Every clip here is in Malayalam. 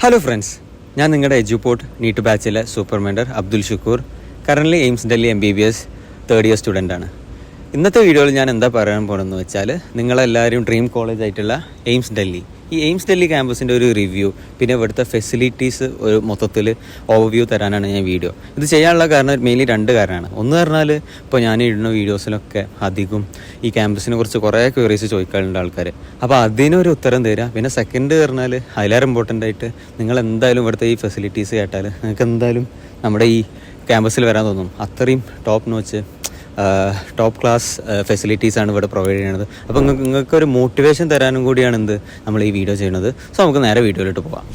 ഹലോ ഫ്രണ്ട്സ്, ഞാൻ നിങ്ങളുടെ എഡ്യൂപോർട്ട് നീറ്റ് ബാച്ചിലെ super mentor Abdul Shukoor. Currently AIIMS Delhi MBBS third year student ആണ്. ഇന്നത്തെ വീഡിയോയിൽ ഞാൻ എന്താ പറയാൻ പോകുന്നതെന്ന് വെച്ചാൽ, നിങ്ങളെല്ലാവരും ഡ്രീം കോളേജ് ആയിട്ടുള്ള എയിംസ് ഡൽഹി, ഈ എയിംസ് ഡൽഹി ക്യാമ്പസിൻ്റെ ഒരു റിവ്യൂ, പിന്നെ ഇവിടുത്തെ ഫെസിലിറ്റീസ് ഒരു മൊത്തത്തിൽ ഓവർവ്യൂ തരാനാണ് ഞാൻ വീഡിയോ. ഇത് ചെയ്യാനുള്ള കാരണം മെയിൻലി രണ്ട് കാരണമാണ്. ഒന്ന് പറഞ്ഞാൽ, ഇപ്പോൾ ഞാൻ ഇടുന്ന വീഡിയോസിലൊക്കെ അധികം ഈ ക്യാമ്പസിനെ കുറിച്ച് കുറേ ക്വയറീസ് ചോദിക്കാറുണ്ട് ആൾക്കാർ. അപ്പോൾ അതിനൊരു ഉത്തരം തരിക. പിന്നെ സെക്കൻഡ് പറഞ്ഞാൽ, അതിലേറെ ഇമ്പോർട്ടൻ്റ് ആയിട്ട്, നിങ്ങൾ എന്തായാലും ഇവിടുത്തെ ഈ ഫെസിലിറ്റീസ് കേട്ടാൽ നിങ്ങൾക്ക് എന്തായാലും നമ്മുടെ ഈ ക്യാമ്പസിൽ വരാൻ തോന്നും. അത്രയും ടോപ്പ് ക്ലാസ് ഫെസിലിറ്റീസാണ് ഇവിടെ പ്രൊവൈഡ് ചെയ്യുന്നത്. അപ്പോൾ നിങ്ങൾക്കൊരു മോട്ടിവേഷൻ തരാനും കൂടിയാണ് നമ്മൾ ഈ വീഡിയോ ചെയ്യുന്നത്. സോ നമുക്ക് നേരെ വീഡിയോയിലോട്ട് പോകാം.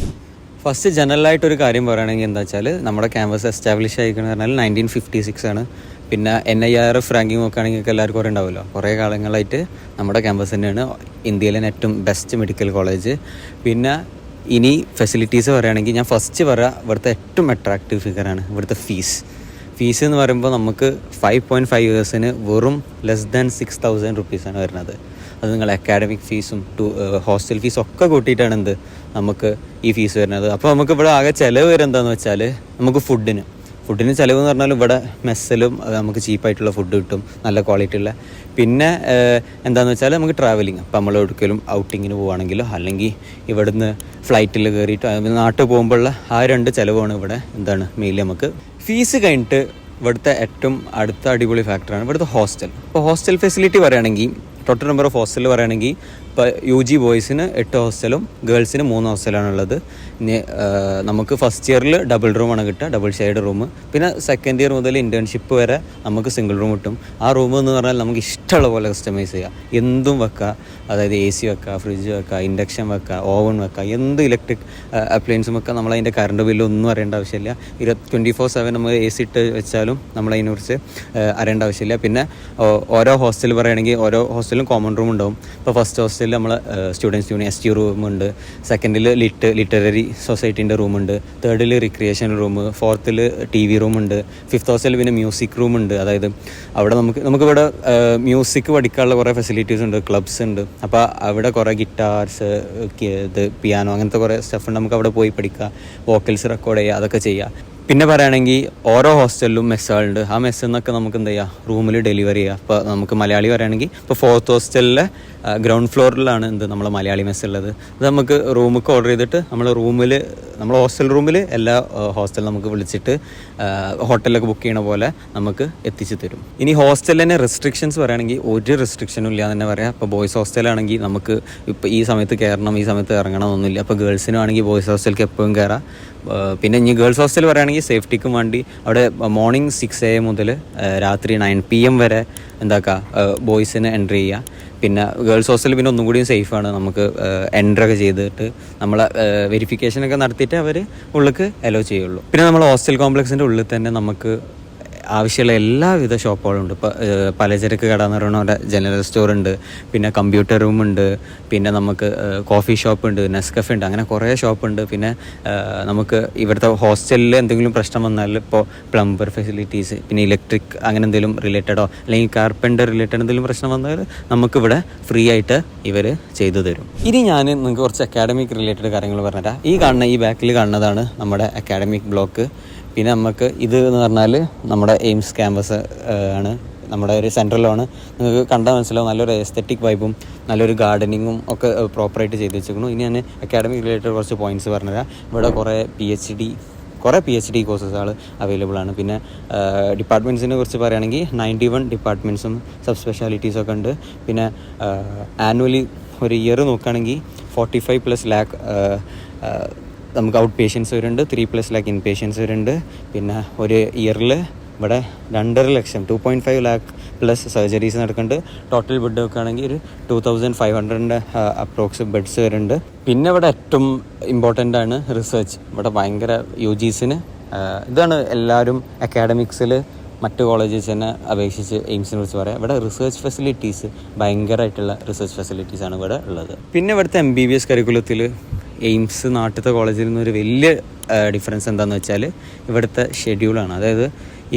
ഫസ്റ്റ് ജനറലായിട്ടൊരു കാര്യം പറയുകയാണെങ്കിൽ എന്താ വെച്ചാൽ, നമ്മുടെ ക്യാമ്പസ് എസ്റ്റാബ്ലിഷ് ആയിരിക്കുന്നത് പറഞ്ഞാൽ 1956 ആണ്. പിന്നെ NIRF റാങ്കിങ് നോക്കുകയാണെങ്കിൽ എല്ലാവർക്കും കുറേ ഉണ്ടാവുമല്ലോ. കുറേ കാലങ്ങളായിട്ട് നമ്മുടെ ക്യാമ്പസ് തന്നെയാണ് ഇന്ത്യയിലെ ഏറ്റവും ബെസ്റ്റ് മെഡിക്കൽ കോളേജ്. പിന്നെ ഇനി ഫെസിലിറ്റീസ് പറയുകയാണെങ്കിൽ, ഞാൻ ഫസ്റ്റ് പറയാം, ഇവിടുത്തെ ഏറ്റവും അട്രാക്റ്റീവ് ഫിഗറാണ് ഇവിടുത്തെ ഫീസ് എന്ന് പറയുമ്പോൾ നമുക്ക് 5.5 ഇയേഴ്സിന് വെറും ലെസ് ദാൻ 6,000 റുപ്പീസാണ് വരുന്നത്. അത് നിങ്ങൾ അക്കാഡമിക് ഫീസും ഹോസ്റ്റൽ ഫീസും ഒക്കെ കൂട്ടിയിട്ടാണ് നമുക്ക് ഈ ഫീസ് വരുന്നത്. അപ്പോൾ നമുക്ക് ഇവിടെ ആകെ ചിലവ് വരുന്നതെന്ന് വെച്ചാൽ, നമുക്ക് ഫുഡിന് ചിലവ് എന്ന് പറഞ്ഞാൽ ഇവിടെ മെസ്സിലും നമുക്ക് ചീപ്പായിട്ടുള്ള ഫുഡ് കിട്ടും, നല്ല ക്വാളിറ്റി ഉള്ള. പിന്നെ എന്താണെന്ന് വെച്ചാൽ, നമുക്ക് ട്രാവലിങ്, അപ്പോൾ നമ്മൾ എവിടേക്കെങ്കിലും ഔട്ടിങ്ങിന് പോവുകയാണെങ്കിലോ അല്ലെങ്കിൽ ഇവിടുന്ന് ഫ്ലൈറ്റിൽ കയറിയിട്ട് നാട്ടിൽ പോകുമ്പോഴുള്ള ആ രണ്ട് ചിലവാണ് ഇവിടെ മെയിൻലി നമുക്ക്. ഫീസ് കഴിഞ്ഞിട്ട് ഇവിടുത്തെ ഏറ്റവും അടുത്ത അടിപൊളി ഫാക്ടറാണ് ഇവിടുത്തെ ഹോസ്റ്റൽ. ഇപ്പോൾ ഹോസ്റ്റൽ ഫെസിലിറ്റി പറയുകയാണെങ്കിൽ, ടോട്ടൽ നമ്പർ ഓഫ് ഹോസ്റ്റൽ പറയുകയാണെങ്കിൽ, ഇപ്പോൾ UG ബോയ്സിന് 8 ഹോസ്റ്റലും ഗേൾസിന് 3 ഹോസ്റ്റലാണുള്ളത്. ഇനി നമുക്ക് ഫസ്റ്റ് ഇയറിൽ ഡബിൾ റൂമാണ് കിട്ടുക, ഡബിൾ ഷെയ്ഡ് റൂം. പിന്നെ സെക്കൻഡ് ഇയർ മുതൽ ഇൻറ്റേൺഷിപ്പ് വരെ നമുക്ക് സിംഗിൾ റൂം കിട്ടും. ആ റൂം എന്ന് പറഞ്ഞാൽ നമുക്ക് ഇഷ്ടമുള്ള പോലെ കസ്റ്റമൈസ് ചെയ്യാം, എന്തും വെക്കാം. അതായത് AC വെക്കാം, ഫ്രിഡ്ജ് വെക്കാം, ഇൻഡക്ഷൻ വെക്കാം, ഓവൻ വെക്കാം, എന്ത് ഇലക്ട്രിക് അപ്ലയൻസും വെക്കാം. നമ്മളതിൻ്റെ കറണ്ട് ബില്ലൊന്നും അറിയേണ്ട ആവശ്യമില്ല. 24/7 നമ്മൾ AC ഇട്ട് വെച്ചാലും നമ്മളതിനെക്കുറിച്ച് അറിയേണ്ട ആവശ്യമില്ല. പിന്നെ ഓരോ ഹോസ്റ്റൽ പറയുകയാണെങ്കിൽ, ഓരോ ഹോസ്റ്റലും കോമൺ റൂം ഉണ്ടാവും. ഇപ്പോൾ ഫസ്റ്റ് ഹോസ്റ്റലിൽ നമ്മൾ സ്റ്റുഡൻസ് യൂണിയൻ ST റൂമുണ്ട്, സെക്കൻഡിൽ ലിറ്റററി സൊസൈറ്റീൻ്റെ റൂമുണ്ട്, തേർഡിൽ റിക്രിയേഷൻ റൂം, ഫോർത്തിൽ TV റൂമുണ്ട്, ഫിഫ്ത്ത് ഹോസ്റ്റലിൽ പിന്നെ മ്യൂസിക് റൂമുണ്ട്. അതായത് അവിടെ നമുക്കിവിടെ മ്യൂസിക് പഠിക്കാനുള്ള കുറേ ഫെസിലിറ്റീസ് ഉണ്ട്, ക്ലബ്സ് ഉണ്ട്. അപ്പോൾ അവിടെ കുറേ ഗിറ്റാർസ്, പിയാനോ, അങ്ങനത്തെ കുറേ സ്റ്റഫ് ഉണ്ട്. നമുക്ക് അവിടെ പോയി പഠിക്കുക, വോക്കൽസ് റെക്കോർഡ് ചെയ്യുക, അതൊക്കെ ചെയ്യുക. പിന്നെ പറയുകയാണെങ്കിൽ, ഓരോ ഹോസ്റ്റലിലും മെസ്സുകളുണ്ട്. ആ മെസ്സിൽ നിന്നൊക്കെ നമുക്ക് റൂമിൽ ഡെലിവറി ചെയ്യുക. ഇപ്പോൾ നമുക്ക് മലയാളി പറയുകയാണെങ്കിൽ, ഇപ്പോൾ ഫോർത്ത് ഹോസ്റ്റലിലെ ഗ്രൗണ്ട് ഫ്ലോറിലാണ് നമ്മളെ മലയാളി മെസ്സ് ഉള്ളത്. അത് നമുക്ക് റൂമൊക്കെ ഓർഡർ ചെയ്തിട്ട് നമ്മൾ ഹോസ്റ്റൽ റൂമിൽ എല്ലാ ഹോസ്റ്റലും നമുക്ക് വിളിച്ചിട്ട് ഹോട്ടലിലൊക്കെ ബുക്ക് ചെയ്യണ പോലെ നമുക്ക് എത്തിച്ചു തരും. ഇനി ഹോസ്റ്റലിൽ തന്നെ റെസ്ട്രിക്ഷൻസ് പറയുകയാണെങ്കിൽ, ഒരു റെസ്ട്രിക്ഷനും ഇല്ല എന്ന് തന്നെ പറയാം. ഇപ്പോൾ ബോയ്സ് ഹോസ്റ്റലാണെങ്കിൽ നമുക്ക് ഇപ്പോൾ ഈ സമയത്ത് കയറണം, ഈ സമയത്ത് ഇറങ്ങണമെന്നൊന്നുമില്ല. അപ്പോൾ ഗേൾസിനാണെങ്കിൽ ബോയ്സ് ഹോസ്റ്റലിലേക്ക് എപ്പോഴും കയറാം. പിന്നെ ഇനി ഗേൾസ് ഹോസ്റ്റൽ പറയുകയാണെങ്കിൽ, സേഫ്റ്റിക്കും വേണ്ടി അവിടെ മോർണിംഗ് 6 AM മുതൽ രാത്രി 9 PM വരെ ബോയ്സിന് എൻട്രി ചെയ്യുക. പിന്നെ ഗേൾസ് ഹോസ്റ്റലിൽ പിന്നെ ഒന്നും കൂടിയും സേഫാണ്. നമുക്ക് എൻട്രൊക്കെ ചെയ്തിട്ട് നമ്മളെ വെരിഫിക്കേഷനൊക്കെ നടത്തിയിട്ട് അവർ ഉള്ളിലേക്ക് അലോ ചെയ്യുള്ളൂ. പിന്നെ നമ്മൾ ഹോസ്റ്റൽ കോംപ്ലക്സിൻ്റെ ഉള്ളിൽ തന്നെ നമുക്ക് ആവശ്യമുള്ള എല്ലാവിധ ഷോപ്പുകളും ഉണ്ട്. ഇപ്പോൾ പലചരക്ക് കട എന്ന് പറയുന്ന ജനറൽ സ്റ്റോർ ഉണ്ട്, പിന്നെ കമ്പ്യൂട്ടർ റൂമുണ്ട്, പിന്നെ നമുക്ക് കോഫി ഷോപ്പ് ഉണ്ട്, നെസ്കഫെ ഉണ്ട്, അങ്ങനെ കുറേ ഷോപ്പുണ്ട്. പിന്നെ നമുക്ക് ഇവിടുത്തെ ഹോസ്റ്റലിൽ എന്തെങ്കിലും പ്രശ്നം വന്നാൽ, ഇപ്പോൾ പ്ലംബർ ഫെസിലിറ്റീസ്, പിന്നെ ഇലക്ട്രിക് അങ്ങനെ എന്തെങ്കിലും റിലേറ്റഡോ അല്ലെങ്കിൽ കാർപ്പൻ്റർ റിലേറ്റഡ് എന്തെങ്കിലും പ്രശ്നം വന്നാൽ നമുക്കിവിടെ ഫ്രീ ആയിട്ട് ഇവർ ചെയ്തു തരും. ഇനി ഞാൻ നിങ്ങൾക്ക് കുറച്ച് അക്കാഡമിക് റിലേറ്റഡ് കാര്യങ്ങൾ പറഞ്ഞുതരാം. ഈ ബാക്കിൽ കാണുന്നതാണ് നമ്മുടെ അക്കാഡമിക് ബ്ലോക്ക്. പിന്നെ നമുക്ക് ഇത് എന്ന് പറഞ്ഞാൽ നമ്മുടെ എയിംസ് ക്യാമ്പസ് ആണ്, നമ്മുടെ ഒരു സെൻട്രലാണ്. നിങ്ങൾക്ക് കണ്ടാൽ മനസ്സിലാവും, നല്ലൊരു എസ്തെറ്റിക് വൈബും നല്ലൊരു ഗാർഡനിങ്ങും ഒക്കെ പ്രോപ്പറായിട്ട് ചെയ്ത് വെച്ചിരിക്കുന്നു. ഇനി ഞാൻ അക്കാഡമിക് റിലേറ്റഡ് കുറച്ച് പോയിൻറ്റ്സ് പറഞ്ഞുതരാം. ഇവിടെ കുറേ PhD കോഴ്സസുകൾ അവൈലബിൾ ആണ്. പിന്നെ ഡിപ്പാർട്ട്മെൻറ്റ്സിനെ കുറിച്ച് പറയുകയാണെങ്കിൽ 91 ഡിപ്പാർട്ട്മെൻറ്റ്സും സബ് സ്പെഷ്യാലിറ്റീസൊക്കെ ഉണ്ട്. പിന്നെ ആനുവലി ഒരു ഇയർ നോക്കുകയാണെങ്കിൽ 45+ ലാക്ക് നമുക്ക് ഔട്ട് പേഷ്യൻസ് വരുന്നുണ്ട്, 3+ ലാക്ക് ഇൻ പേഷ്യൻസ് വരുന്നുണ്ട്. പിന്നെ ഒരു ഇയറിൽ ഇവിടെ 2.5 ലക്ഷം 2.5 ലാക്ക് പ്ലസ് സർജറീസ് നടക്കുന്നുണ്ട്. ടോട്ടൽ ബെഡ് വെക്കുകയാണെങ്കിൽ ഒരു 2500 അപ്രോക്സ് ബെഡ്സ് വരുന്നുണ്ട്. പിന്നെ ഇവിടെ ഏറ്റവും ഇമ്പോർട്ടൻ്റ് ആണ് റിസർച്ച്. ഇവിടെ ഭയങ്കര UGസിന് ഇതാണ് എല്ലാവരും അക്കാഡമിക്സിൽ മറ്റ് കോളേജസിനെ അപേക്ഷിച്ച് എയിംസിനെ കുറിച്ച് പറയാം. ഇവിടെ റിസർച്ച് ഫെസിലിറ്റീസ് ഭയങ്കരമായിട്ടുള്ള റിസർച്ച് ഫെസിലിറ്റീസാണ് ഇവിടെ ഉള്ളത്. പിന്നെ ഇവിടുത്തെ MBBS കരിക്കുലത്തിൽ എയിംസ് നാട്ടിലത്തെ കോളേജിൽ നിന്നൊരു വലിയ ഡിഫറൻസ് എന്താണെന്ന് വെച്ചാൽ, ഇവിടുത്തെ ഷെഡ്യൂളാണ്. അതായത്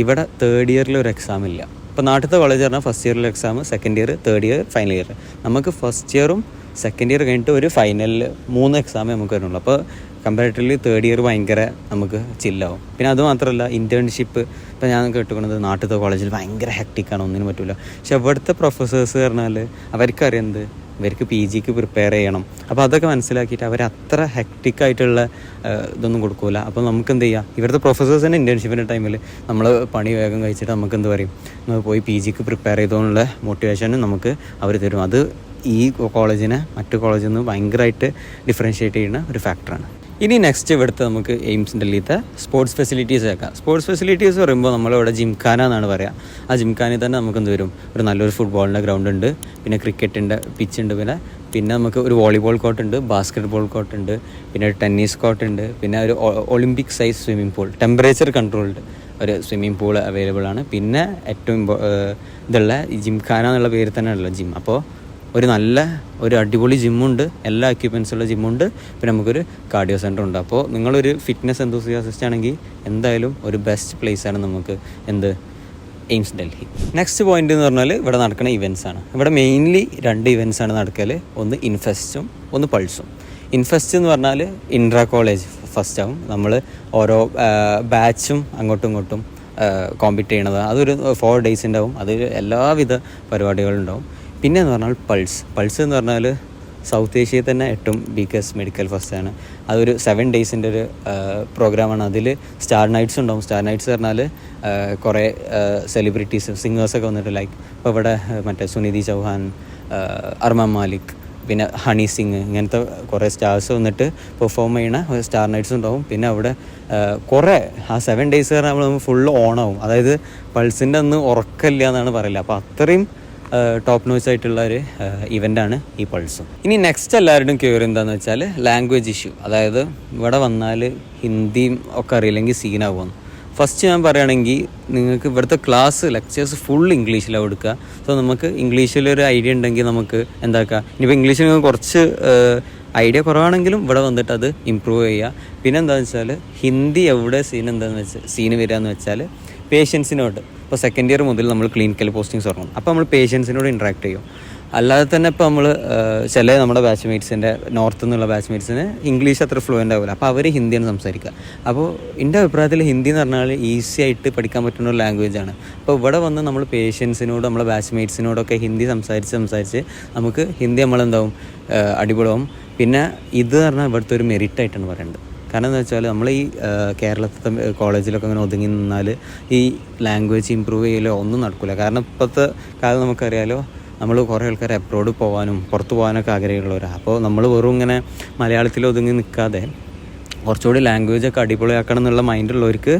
ഇവിടെ തേർഡ് ഇയറിൽ ഒരു എക്സാം ഇല്ല. ഇപ്പോൾ നാട്ടിലത്തെ കോളേജ് പറഞ്ഞാൽ ഫസ്റ്റ് ഇയറിൽ exam, second year, third year, final year. നമുക്ക് ഫസ്റ്റ് ഇയറും സെക്കൻഡ് ഇയർ കഴിഞ്ഞിട്ട് ഒരു ഫൈനലിൽ 3 എക്സാമേ നമുക്ക് വരുന്നുള്ളൂ. അപ്പോൾ കമ്പാരിറ്റീവ്ലി തേർഡ് ഇയർ ഭയങ്കര നമുക്ക് ചില്ലാവും. പിന്നെ അതുമാത്രമല്ല ഇൻറ്റേൺഷിപ്പ് ഇപ്പോൾ ഞാൻ കേട്ടുകൊണ്ടത് നാട്ടിലത്തെ കോളേജിൽ ഭയങ്കര ഹെക്റ്റിക്കാണ്, ഒന്നിനും പറ്റില്ല. പക്ഷെ ഇവിടുത്തെ പ്രൊഫസേഴ്സ് പറഞ്ഞാൽ അവർക്കറിയുന്നത് ഇവർക്ക് പി ജിക്ക് പ്രിപ്പയർ ചെയ്യണം. അപ്പോൾ അതൊക്കെ മനസ്സിലാക്കിയിട്ട് അവർ അത്ര ഹെക്റ്റിക്കായിട്ടുള്ള ഇതൊന്നും കൊടുക്കില്ല. അപ്പോൾ നമുക്ക് എന്ത് ചെയ്യാം, ഇവിടുത്തെ പ്രൊഫസേഴ്സിൻ്റെ ഇൻറ്റേൺഷിപ്പിൻ്റെ ടൈമിൽ നമ്മൾ പണി വേഗം കഴിച്ചിട്ട് നമുക്ക് എന്ത് പറയും, നമ്മൾ പോയി പി ജിക്ക് പ്രിപ്പയർ ചെയ്തോന്നുള്ള മോട്ടിവേഷനും നമുക്ക് അവർ തരും. അത് ഈ കോളേജിനെ മറ്റു കോളേജിൽ നിന്ന് ഭയങ്കരമായിട്ട് ഡിഫറൻഷ്യേറ്റ് ചെയ്യുന്ന ഒരു ഫാക്ടറാണ്. ഇനി നെക്സ്റ്റ് ഇവിടുത്തെ നമുക്ക് എയിംസ് ഡൽഹിയിലത്തെ സ്പോർട്സ് ഫെസിലിറ്റീസ് വെക്കാം. സ്പോർട്സ് ഫെസിലിറ്റീസ് പറയുമ്പോൾ നമ്മളിവിടെ ജിംഖാന എന്നാണ് പറയുക. ആ ജിംഖാനയിൽ തന്നെ നമുക്ക് എന്ത് വരും, ഒരു നല്ലൊരു ഫുട്ബോളിൻ്റെ ഗ്രൗണ്ട് ഉണ്ട്, പിന്നെ ക്രിക്കറ്റിൻ്റെ പിച്ചുണ്ട്, പിന്നെ നമുക്ക് ഒരു വോളിബോൾ കോർട്ട് ഉണ്ട്, ബാസ്കറ്റ് ബോൾ കോർട്ട് ഉണ്ട്, പിന്നെ ഒരു ടെന്നീസ് കോർട്ട് ഉണ്ട്, പിന്നെ ഒരു Olympic size swimming pool, temperature controlled ഒരു സ്വിമ്മിംഗ് പൂൾ അവൈലബിൾ ആണ്. പിന്നെ ഏറ്റവും ഇതുള്ള ഈ ജിംഖാന എന്നുള്ള പേര് തന്നെ ഉള്ള ജിം. അപ്പോൾ ഒരു അടിപൊളി ജിമ്മുണ്ട്, എല്ലാ എക്യുപ്മെൻസുള്ള ജിമ്മുണ്ട്, പിന്നെ നമുക്കൊരു കാർഡിയോ സെൻ്റർ ഉണ്ട്. അപ്പോൾ നിങ്ങളൊരു ഫിറ്റ്നസ് എന്തൂസിയാസിസ്റ്റ് ആണെങ്കിൽ എന്തായാലും ഒരു ബെസ്റ്റ് പ്ലേസാണ് നമുക്ക് എയിംസ് ഡൽഹി. നെക്സ്റ്റ് പോയിന്റ് എന്ന് പറഞ്ഞാൽ ഇവിടെ നടക്കുന്ന ഇവൻറ്റ്സ് ആണ്. ഇവിടെ മെയിൻലി 2 ഇവൻറ്റ്സ് ആണ് നടക്കൽ, ഒന്ന് ഇൻഫെസ്റ്റും ഒന്ന് പൾസും. ഇൻഫെസ്റ്റ് എന്ന് പറഞ്ഞാൽ ഇൻട്രാ കോളേജ് ഫസ്റ്റ് ആവും, നമ്മൾ ഓരോ ബാച്ചും അങ്ങോട്ടും ഇങ്ങോട്ടും കോമ്പീറ്റ് ചെയ്യണത്. അതൊരു 4 days ഉണ്ടാവും, അതിൽ എല്ലാവിധ പരിപാടികളും ഉണ്ടാവും. പിന്നെ എന്ന് പറഞ്ഞാൽ പൾസ് എന്ന് പറഞ്ഞാൽ സൗത്ത് ഏഷ്യയിൽ തന്നെ ഏറ്റവും ബിഗ്ഗസ്റ്റ് മെഡിക്കൽ ഫെസ്റ്റാണ്. അതൊരു 7 days ഒരു പ്രോഗ്രാമാണ്. അതിൽ സ്റ്റാർ നൈറ്റ്സ് ഉണ്ടാവും. സ്റ്റാർ നൈറ്റ്സ് പറഞ്ഞാൽ കുറേ സെലിബ്രിറ്റീസ് സിംഗേഴ്സൊക്കെ വന്നിട്ട്, ലൈക്ക് ഇപ്പോൾ ഇവിടെ മറ്റേ സുനിധി ചൗഹാൻ, അർമാൻ മാലിക്, പിന്നെ ഹണി സിംഗ്, ഇങ്ങനത്തെ കുറേ സ്റ്റാർസ് വന്നിട്ട് പെർഫോം ചെയ്യുന്ന സ്റ്റാർ നൈറ്റ്സ് ഉണ്ടാവും. പിന്നെ അവിടെ കുറേ ആ 7 days പറഞ്ഞാൽ നമ്മൾ ഫുള്ള് ഓണാവും. അതായത് പൾസിൻ്റെ അന്ന് ഉറക്കമില്ല എന്നാണ് പറയില്ല. അപ്പോൾ അത്രയും ടോപ്പ് നോച്ച് ആയിട്ടുള്ള ഒരു ഇവൻ്റാണ് ഈ പൾസും. ഇനി നെക്സ്റ്റ് എല്ലാവരുടെയും ക്യൂറി എന്താണെന്ന് വെച്ചാൽ ലാംഗ്വേജ് ഇഷ്യൂ. അതായത് ഇവിടെ വന്നാൽ ഹിന്ദിയും ഒക്കെ അറിയില്ലെങ്കിൽ സീനാകുമെന്ന്. ഫസ്റ്റ് ഞാൻ പറയുകയാണെങ്കിൽ നിങ്ങൾക്ക് ഇവിടുത്തെ ലെക്ചേഴ്സ് ഫുൾ ഇംഗ്ലീഷിലാണ് കൊടുക്കുക. സോ നമുക്ക് ഇംഗ്ലീഷിലൊരു ഐഡിയ ഉണ്ടെങ്കിൽ നമുക്ക് എന്താക്കുക, ഇനിയിപ്പോൾ ഇംഗ്ലീഷിൽ നിങ്ങൾക്ക് കുറച്ച് ഐഡിയ കുറവാണെങ്കിലും ഇവിടെ വന്നിട്ട് അത് ഇമ്പ്രൂവ് ചെയ്യുക. പിന്നെ എന്താണെന്ന് വെച്ചാൽ ഹിന്ദി എവിടെ സീന് വരികയെന്ന് വെച്ചാൽ പേഷ്യൻസിനോട്. ഇപ്പോൾ സെക്കൻഡ് ഇയർ മുതൽ നമ്മൾ ക്ലിനിക്കൽ പോസ്റ്റിങ്സ് തുടങ്ങും. അപ്പോൾ നമ്മൾ പേഷ്യൻസിനോട് ഇൻട്രാക്ട് ചെയ്യും. അല്ലാതെ തന്നെ ഇപ്പോൾ നമ്മൾ നമ്മുടെ ബാച്ച്മേറ്റ്സിൻ്റെ നോർത്ത് നിന്നുള്ള ബാച്ച്മേറ്റ്സിന് ഇംഗ്ലീഷ് അത്ര ഫ്ലുവൻ്റ് ആവില്ല. അപ്പോൾ അവർ ഹിന്ദിയാണ് സംസാരിക്കുക. അപ്പോൾ എൻ്റെ അഭിപ്രായത്തിൽ ഹിന്ദി എന്ന് പറഞ്ഞാൽ ഈസി ആയിട്ട് പഠിക്കാൻ പറ്റുന്ന ഒരു ലാംഗ്വേജാണ്. അപ്പോൾ ഇവിടെ വന്ന് നമ്മൾ പേഷ്യൻസിനോട് നമ്മളെ ബാച്ച്മേറ്റ്സിനോടൊക്കെ ഹിന്ദി സംസാരിച്ച് നമുക്ക് ഹിന്ദി നമ്മളെന്താവും അടിപൊളിയാവും. പിന്നെ ഇത് പറഞ്ഞാൽ ഇവിടുത്തെ ഒരു മെറിറ്റായിട്ടാണ് പറയേണ്ടത്. കാരണം എന്താ വെച്ചാൽ നമ്മൾ ഈ കേരളത്തിലെ കോളേജിലൊക്കെ അങ്ങനെ ഒതുങ്ങി നിന്നാൽ ഈ ലാംഗ്വേജ് ഇമ്പ്രൂവ് ചെയ്യലോ ഒന്നും നടക്കില്ല. കാരണം ഇപ്പോഴത്തെ കാലം നമുക്കറിയാലോ, നമ്മൾ കുറേ ആൾക്കാർ അബ്രോഡ് പോകാനും പുറത്ത് പോകാനൊക്കെ ആഗ്രഹമുള്ളവരാണ്. അപ്പോൾ നമ്മൾ വെറും ഇങ്ങനെ മലയാളത്തിൽ ഒതുങ്ങി നിൽക്കാതെ കുറച്ചുകൂടി ലാംഗ്വേജൊക്കെ അടിപൊളിയാക്കണം എന്നുള്ള മൈൻഡുള്ളവർക്ക്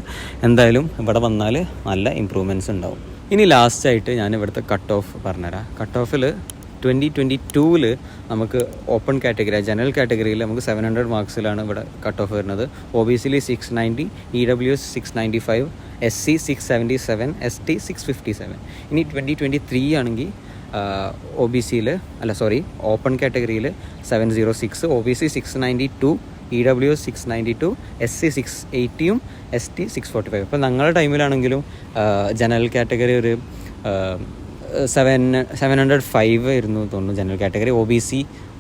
എന്തായാലും ഇവിടെ വന്നാൽ നല്ല ഇമ്പ്രൂവ്മെൻറ്റ്സ് ഉണ്ടാവും. ഇനി ലാസ്റ്റായിട്ട് ഞാൻ ഇവിടുത്തെ കട്ട് ഓഫ് പറഞ്ഞുതരാം. കട്ട് ഓഫിൽ 2022 നമുക്ക് ഓപ്പൺ കാറ്റഗറി, ജനറൽ കാറ്റഗറിയിൽ നമുക്ക് 700 മാർക്സിലാണ് ഇവിടെ കട്ട് ഓഫ് വരുന്നത്. OBC 690, EWS 695, SC 677, ST 657. ഇനി 2023 ആണെങ്കിൽ ഓപ്പൺ കാറ്റഗറിയിൽ 706, OBC 692, EWS 692, SC 680, ST 645. ഇപ്പോൾ ഞങ്ങളുടെ ടൈമിലാണെങ്കിലും ജനറൽ കാറ്റഗറി ഒരു 705 ആയിരുന്നു തോന്നുന്നു ജനറൽ കാറ്റഗറി. OBC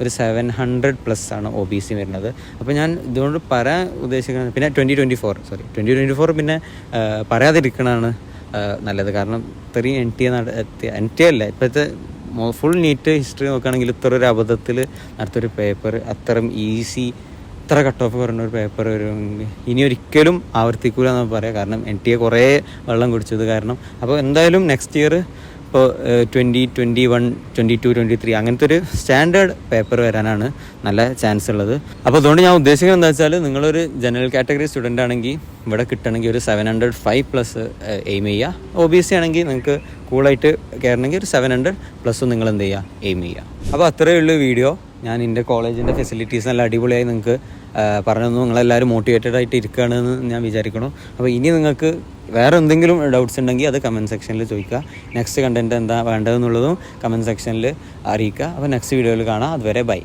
ഒരു 700+ ആണ് OBC വരുന്നത്. അപ്പോൾ ഞാൻ ഇതുകൊണ്ട് പറയാൻ ഉദ്ദേശിക്കുന്നത്, പിന്നെ 2024 പിന്നെ പറയാതിരിക്കണതാണ് നല്ലത്. കാരണം ഇത്രയും NT അല്ല, ഇപ്പോഴത്തെ ഫുൾ നീറ്റ് ഹിസ്റ്ററി നോക്കുകയാണെങ്കിൽ ഇത്ര ഒരു അബദ്ധത്തിൽ അടുത്തൊരു പേപ്പർ അത്രയും ഈസി ഇത്ര കട്ട് ഓഫ് പറഞ്ഞ ഒരു പേപ്പർ വരുമെങ്കിൽ ഇനി ഒരിക്കലും ആവർത്തിക്കൂല എന്ന് പറയാം. കാരണം NT കുറേ വെള്ളം കുടിച്ചത് കാരണം. അപ്പോൾ എന്തായാലും നെക്സ്റ്റ് ഇയർ ഇപ്പോൾ 2021, 22, 23 അങ്ങനത്തെ ഒരു സ്റ്റാൻഡേർഡ് പേപ്പർ വരാനാണ് നല്ല ചാൻസ് ഉള്ളത്. അപ്പോൾ അതുകൊണ്ട് ഞാൻ ഉദ്ദേശിക്കുന്നത് എന്താ വെച്ചാൽ, നിങ്ങളൊരു ജനറൽ കാറ്റഗറി സ്റ്റുഡൻ്റ് ആണെങ്കിൽ ഇവിടെ കിട്ടണമെങ്കിൽ ഒരു 705+ എയിം ചെയ്യുക. OBC ആണെങ്കിൽ നിങ്ങൾക്ക് കൂളായിട്ട് കയറണമെങ്കിൽ ഒരു 700+ നിങ്ങൾ എന്ത് ചെയ്യുക, എയിം ചെയ്യുക. അപ്പോൾ അത്രയേ ഉള്ളൂ വീഡിയോ. ഞാൻ എൻ്റെ കോളേജിൻ്റെ ഫെസിലിറ്റീസ് നല്ല അടിപൊളിയായി നിങ്ങൾക്ക് പറഞ്ഞു തന്നു. നിങ്ങളെല്ലാവരും മോട്ടിവേറ്റഡ് ആയിട്ട് ഇരിക്കുകയാണെന്ന് ഞാൻ വിചാരിക്കണം. അപ്പോൾ ഇനി നിങ്ങൾക്ക് വേറെ എന്തെങ്കിലും ഡൗട്ട്സ് ഉണ്ടെങ്കിൽ അത് കമൻറ്റ് സെക്ഷനിൽ ചോദിക്കുക. നെക്സ്റ്റ് കണ്ടൻറ്റ് എന്താ വേണ്ടതെന്നുള്ളതും കമൻറ്റ് സെക്ഷനിൽ അറിയിക്കുക. അപ്പോൾ നെക്സ്റ്റ് വീഡിയോയിൽ കാണാം. അതുവരെ ബൈ.